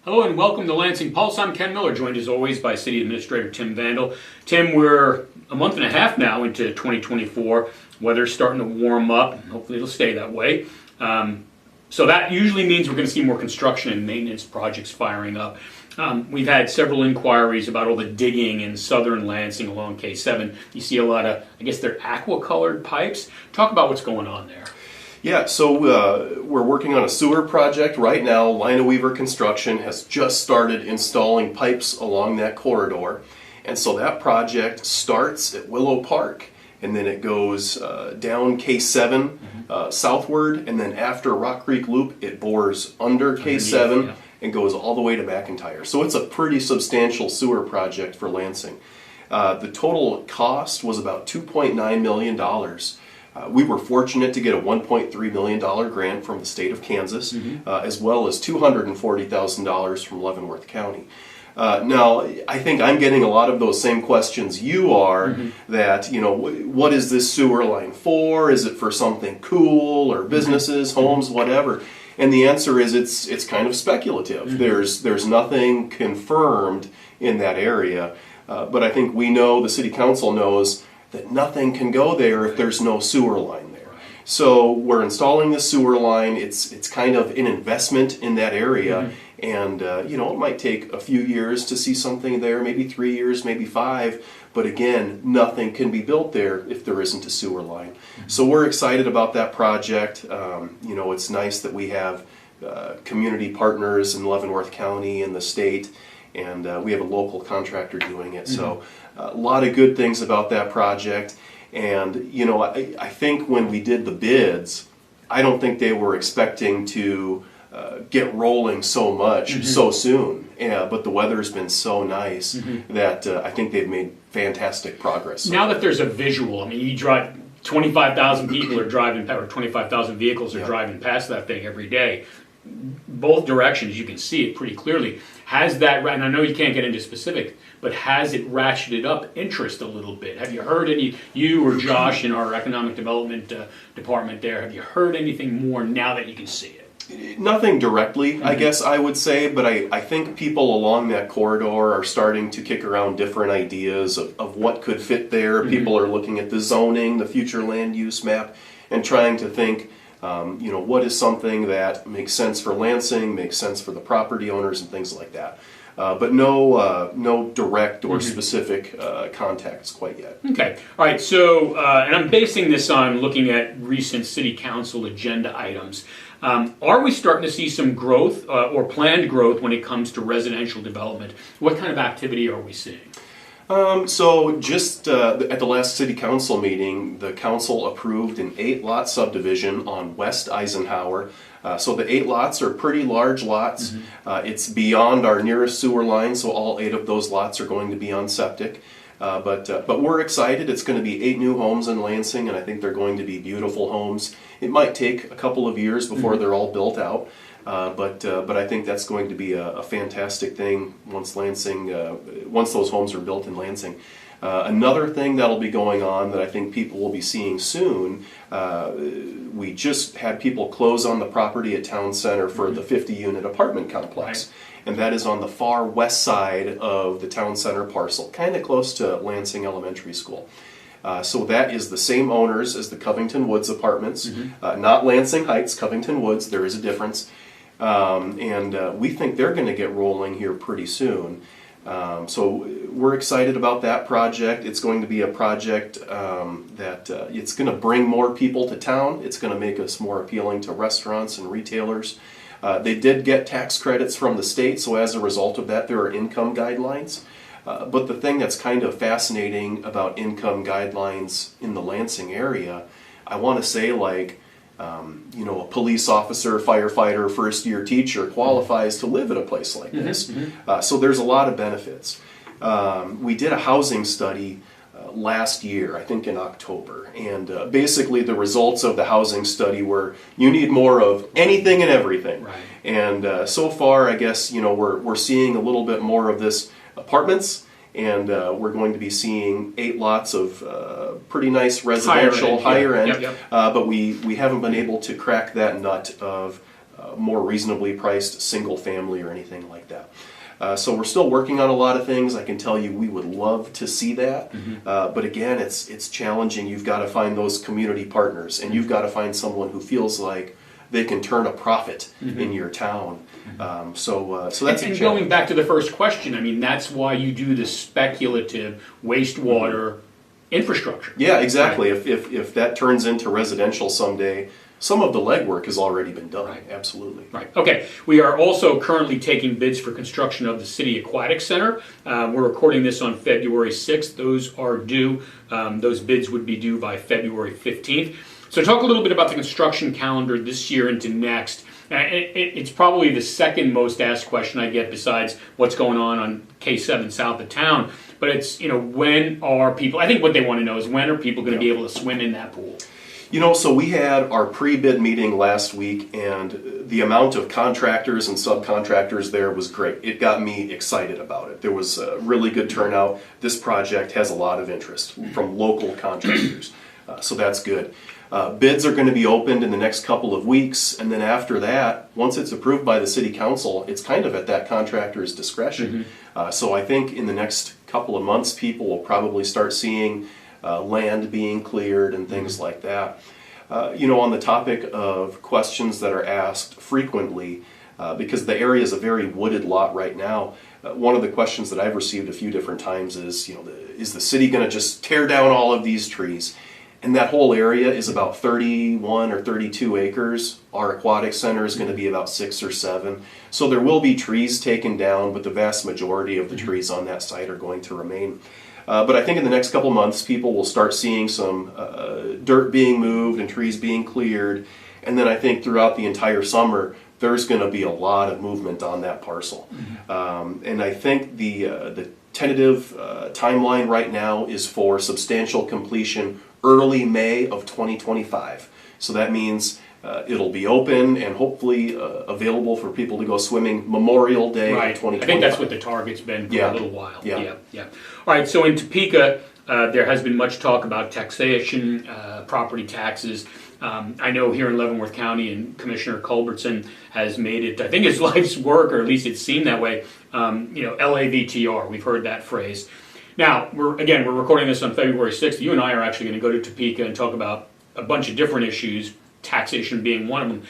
Hello and welcome to Lansing Pulse. I'm Ken Miller, joined as always by City Administrator Tim Vandall. Tim, we're a month and a half now into 2024. Weather's starting to warm up. Hopefully it'll stay that way. So that usually means we're going to see more construction and maintenance projects firing up. We've had several inquiries about all the digging in southern Lansing along K7. You see a lot of, I guess they're aqua-colored pipes. Talk about what's going on there. Yeah, so we're working on a sewer project right now. Lina Weaver Construction has just started installing pipes along that corridor. And so that project starts at Willow Park, and then it goes down K7 southward, and then after Rock Creek Loop, it bores under K7 and goes all the way to McIntyre. So it's a pretty substantial sewer project for Lansing. The total cost was about $2.9 million. We were fortunate to get a $1.3 million grant from the state of Kansas, as well as $240,000 from Leavenworth County. Now, I think I'm getting a lot of those same questions you are, that, you know, what is this sewer line for? Is it for something cool or businesses, homes, whatever? And the answer is it's kind of speculative. There's nothing confirmed in that area, but I think we know, the city council knows, that nothing can go there if there's no sewer line there. So we're installing the sewer line. It's kind of an investment in that area, and you know, it might take a few years to see something there, maybe 3 years, maybe 5, but again, nothing can be built there if there isn't a sewer line. So we're excited about that project. You know, it's nice that we have community partners in Leavenworth County and the state, and we have a local contractor doing it. So a lot of good things about that project. And you know, I think when we did the bids, I don't think they were expecting to get rolling so much so soon. Yeah, but the weather's been so nice that I think they've made fantastic progress. Now that there's a visual, I mean, you drive, 25,000 people are driving, or 25,000 vehicles are driving past that thing every day. Both directions, you can see it pretty clearly. Has that, and I know you can't get into specific, but has it ratcheted up interest a little bit? Have you heard any, you or Josh in our economic development department there, have you heard anything more now that you can see it? Nothing directly, I guess I would say, but I think people along that corridor are starting to kick around different ideas of what could fit there. People are looking at the zoning, the future land use map, and trying to think, you know, what is something that makes sense for Lansing, makes sense for the property owners and things like that. But no direct or specific contacts quite yet. Okay, all right, so, and I'm basing this on looking at recent city council agenda items. Are we starting to see some growth or planned growth when it comes to residential development? What kind of activity are we seeing? So just at the last city council meeting, the council approved an 8-lot subdivision on West Eisenhower. So the 8 lots are pretty large lots. It's beyond our nearest sewer line, so all 8 of those lots are going to be on septic. But we're excited. It's going to be 8 new homes in Lansing, and I think they're going to be beautiful homes. It might take a couple of years before they're all built out. But I think that's going to be a fantastic thing once those homes are built in Lansing. Another thing that'll be going on that I think people will be seeing soon, we just had people close on the property at Town Center for the 50-unit apartment complex. And that is on the far west side of the Town Center parcel, kind of close to Lansing Elementary School. So that is the same owners as the Covington Woods apartments, not Lansing Heights, Covington Woods. There is a difference. And we think they're going to get rolling here pretty soon. So we're excited about that project. It's going to be a project that it's going to bring more people to town. It's going to make us more appealing to restaurants and retailers. They did get tax credits from the state, so as a result of that, there are income guidelines. But the thing that's kind of fascinating about income guidelines in the Lansing area, I want to say, like, you know, a police officer, firefighter, first-year teacher qualifies to live at a place like this. So there's a lot of benefits. We did a housing study last year, I think in October, and basically the results of the housing study were you need more of anything and everything. And so far, I guess, you know, we're seeing a little bit more of this apartments, and we're going to be seeing 8 lots of pretty nice residential, higher end. But we haven't been able to crack that nut of more reasonably priced single family or anything like that. So we're still working on a lot of things. I can tell you we would love to see that, but again, it's challenging. You've got to find those community partners, and you've got to find someone who feels like they can turn a profit in your town. So that's a challenge. Going back to the first question, I mean, that's why you do the speculative wastewater infrastructure. Yeah, exactly. Right. If that turns into residential someday, some of the legwork has already been done. Right. Absolutely. Right. Okay. We are also currently taking bids for construction of the City Aquatic Center. We're recording this on February 6th. Those are due. Those bids would be due by February 15th. So talk a little bit about the construction calendar this year into next. It's probably the second most asked question I get besides what's going on K7 south of town. But it's, when are people, I think what they want to know is when are people going to be able to swim in that pool? So we had our pre-bid meeting last week, and the amount of contractors and subcontractors there was great. It got me excited about it. There was a really good turnout. This project has a lot of interest from local contractors, so that's good. Bids are going to be opened in the next couple of weeks, and then after that, once it's approved by the city council, it's kind of at that contractor's discretion. So I think in the next couple of months, people will probably start seeing land being cleared and things like that. On the topic of questions that are asked frequently, because the area is a very wooded lot right now, one of the questions that I've received a few different times is, is the city going to just tear down all of these trees? And that whole area is about 31 or 32 acres. Our aquatic center is going to be about 6 or 7. So there will be trees taken down, but the vast majority of the trees on that site are going to remain. But I think in the next couple months, people will start seeing some dirt being moved and trees being cleared. And then I think throughout the entire summer, there's going to be a lot of movement on that parcel. And I think the tentative timeline right now is for substantial completion early May of 2025. So that means it'll be open and hopefully available for people to go swimming Memorial Day of 2025. I think that's what the target's been for a little while. Yeah. All right, so in Topeka, there has been much talk about taxation, property taxes. I know here in Leavenworth County, and Commissioner Culbertson has made it, I think, his life's work, or at least it seemed that way, LAVTR. We've heard that phrase. Now, we're recording this on February 6th. You and I are actually going to go to Topeka and talk about a bunch of different issues, taxation being one of them,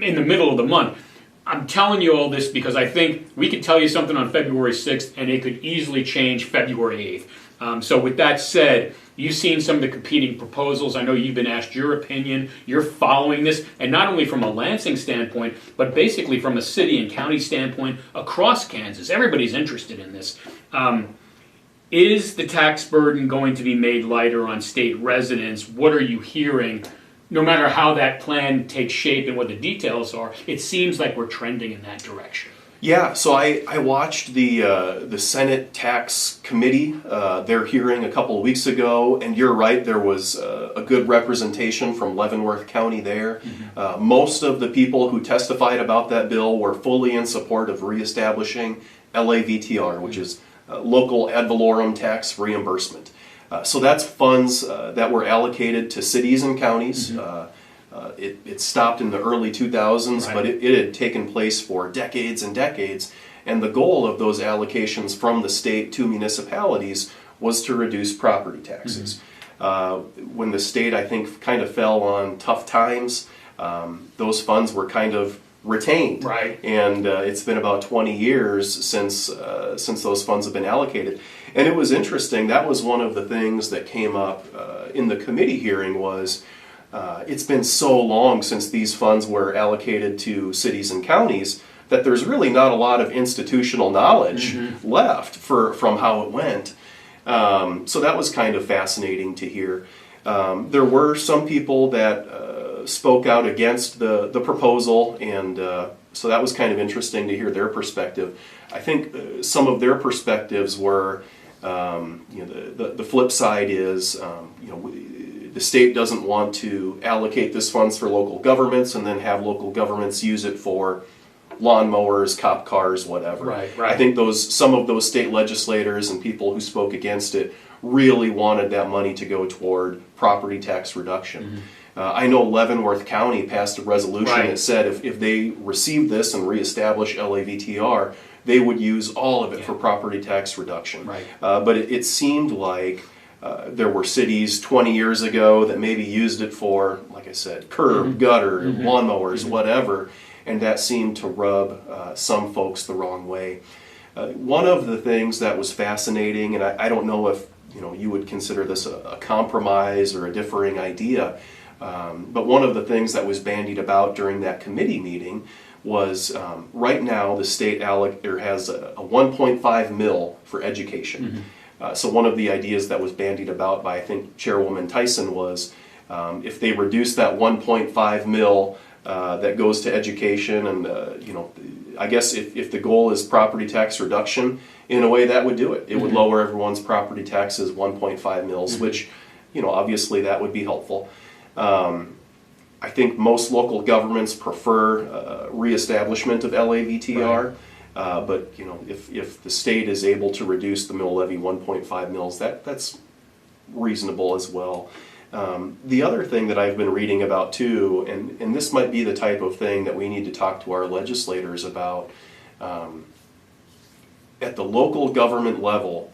in the middle of the month. I'm telling you all this because I think we could tell you something on February 6th and it could easily change February 8th. So with that said, you've seen some of the competing proposals. I know you've been asked your opinion. You're following this, and not only from a Lansing standpoint, but basically from a city and county standpoint across Kansas. Everybody's interested in this. Is the tax burden going to be made lighter on state residents? What are you hearing? No matter how that plan takes shape and what the details are, it seems like we're trending in that direction. Yeah, so I watched the Senate Tax Committee, their hearing a couple of weeks ago, and you're right, there was a good representation from Leavenworth County there. Most of the people who testified about that bill were fully in support of reestablishing LAVTR, which is local ad valorem tax reimbursement. So that's funds that were allocated to cities and counties. It stopped in the early 2000s, but it had taken place for decades and decades. And the goal of those allocations from the state to municipalities was to reduce property taxes. When the state, I think, kind of fell on tough times, those funds were kind of retained. And it's been about 20 years since those funds have been allocated. And it was interesting, that was one of the things that came up in the committee hearing was it's been so long since these funds were allocated to cities and counties that there's really not a lot of institutional knowledge left from how it went. So that was kind of fascinating to hear. There were some people that spoke out against the proposal, and so that was kind of interesting to hear their perspective. I think some of their perspectives were, the flip side is, the state doesn't want to allocate this funds for local governments and then have local governments use it for lawnmowers, cop cars, whatever. I think some of those state legislators and people who spoke against it really wanted that money to go toward property tax reduction. I know Leavenworth County passed a resolution Right. that said if they received this and reestablish LAVTR, they would use all of it for property tax reduction. Right. But it seemed like there were cities 20 years ago that maybe used it for, like I said, curb, gutter, lawnmowers, whatever, and that seemed to rub some folks the wrong way. One of the things that was fascinating, and I don't know if you would consider this a compromise or a differing idea, but one of the things that was bandied about during that committee meeting was right now the state has a 1.5 mil for education. So one of the ideas that was bandied about by, I think, Chairwoman Tyson was if they reduce that 1.5 mil that goes to education, and I guess if the goal is property tax reduction, in a way that would do it. It would lower everyone's property taxes 1.5 mils, which obviously that would be helpful. I think most local governments prefer reestablishment of LAVTR. Right. But if the state is able to reduce the mill levy 1.5 mils, that's reasonable as well. The other thing that I've been reading about too, and this might be the type of thing that we need to talk to our legislators about, at the local government level,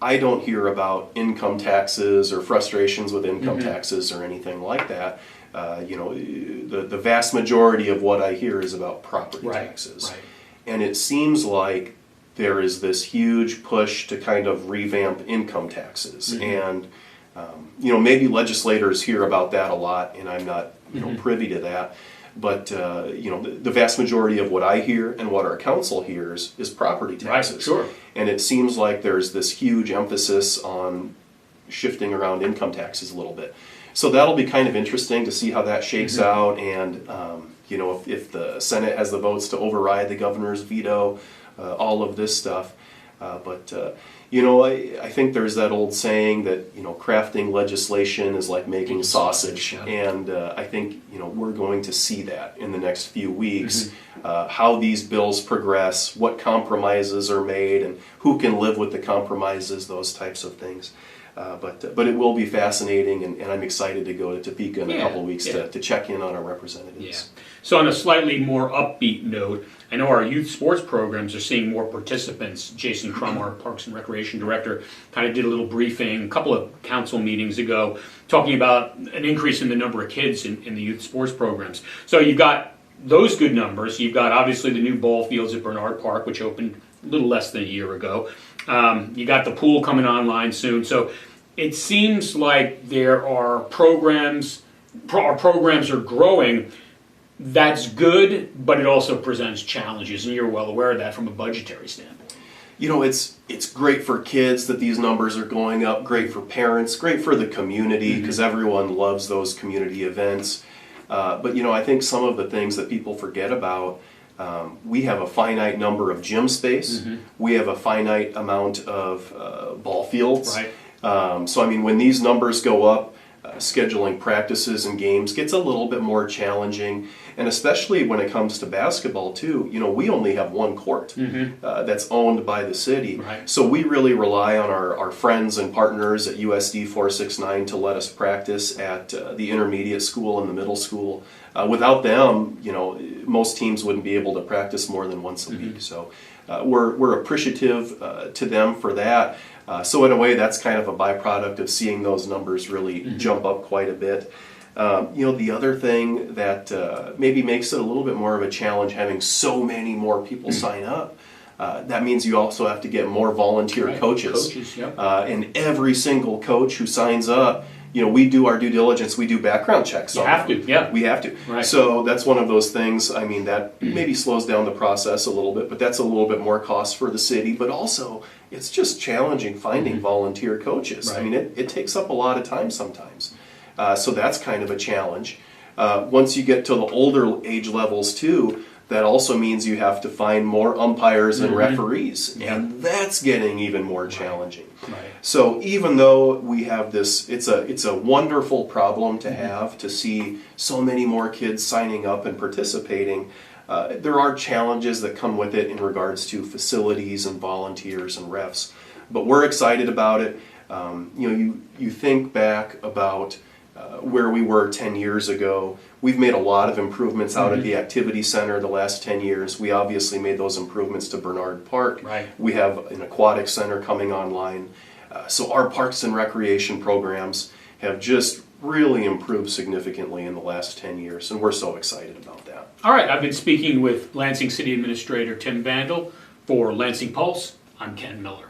I don't hear about income taxes or frustrations with income taxes or anything like that. The vast majority of what I hear is about property taxes. Right. And it seems like there is this huge push to kind of revamp income taxes. And, maybe legislators hear about that a lot, and I'm not, privy to that. But, the vast majority of what I hear and what our council hears is property taxes. Right, sure. And it seems like there's this huge emphasis on shifting around income taxes a little bit. So that'll be kind of interesting to see how that shakes out, and if the Senate has the votes to override the governor's veto, all of this stuff. I think there's that old saying that crafting legislation is like making sausage, and I think we're going to see that in the next few weeks. How these bills progress, what compromises are made, and who can live with the compromises, those types of things. But it will be fascinating, and I'm excited to go to Topeka in a couple of weeks to check in on our representatives. Yeah. So on a slightly more upbeat note, I know our youth sports programs are seeing more participants. Jason Crum, our Parks and Recreation Director, kind of did a little briefing a couple of council meetings ago talking about an increase in the number of kids in the youth sports programs. So you've got those good numbers. You've got obviously the new ball fields at Bernard Park, which opened a little less than a year ago. You got the pool coming online soon. So it seems like there are programs, our programs are growing. That's good, but it also presents challenges, and you're well aware of that from a budgetary standpoint. It's great for kids that these numbers are going up, great for parents, great for the community, because everyone loves those community events. But I think some of the things that people forget about, we have a finite number of gym space. We have a finite amount of ball fields. Right. So when these numbers go up, scheduling practices and games gets a little bit more challenging, and especially when it comes to basketball too. We only have one court that's owned by the city. Right. So we really rely on our friends and partners at USD 469 to let us practice at the intermediate school and the middle school. Without them, most teams wouldn't be able to practice more than once a week. So we're appreciative to them for that. So in a way, that's kind of a byproduct of seeing those numbers really jump up quite a bit. The other thing that maybe makes it a little bit more of a challenge, having so many more people sign up, that means you also have to get more volunteer coaches. And every single coach who signs up, we do our due diligence, we do background checks on them. We have to. Right. So that's one of those things, that maybe slows down the process a little bit, but that's a little bit more cost for the city, but also it's just challenging finding volunteer coaches. Right. It takes up a lot of time sometimes. So that's kind of a challenge. Once you get to the older age levels too, that also means you have to find more umpires and referees, and that's getting even more challenging. Right. So even though we have this, it's a wonderful problem to have, to see so many more kids signing up and participating. There are challenges that come with it in regards to facilities and volunteers and refs, but we're excited about it. You think back about where we were 10 years ago. We've made a lot of improvements out at the activity center the last 10 years. We obviously made those improvements to Bernard Park. Right. We have an aquatic center coming online. So our parks and recreation programs have just really improved significantly in the last 10 years, and we're so excited about that. All right, I've been speaking with Lansing City Administrator Tim Vandall. For Lansing Pulse, I'm Ken Miller.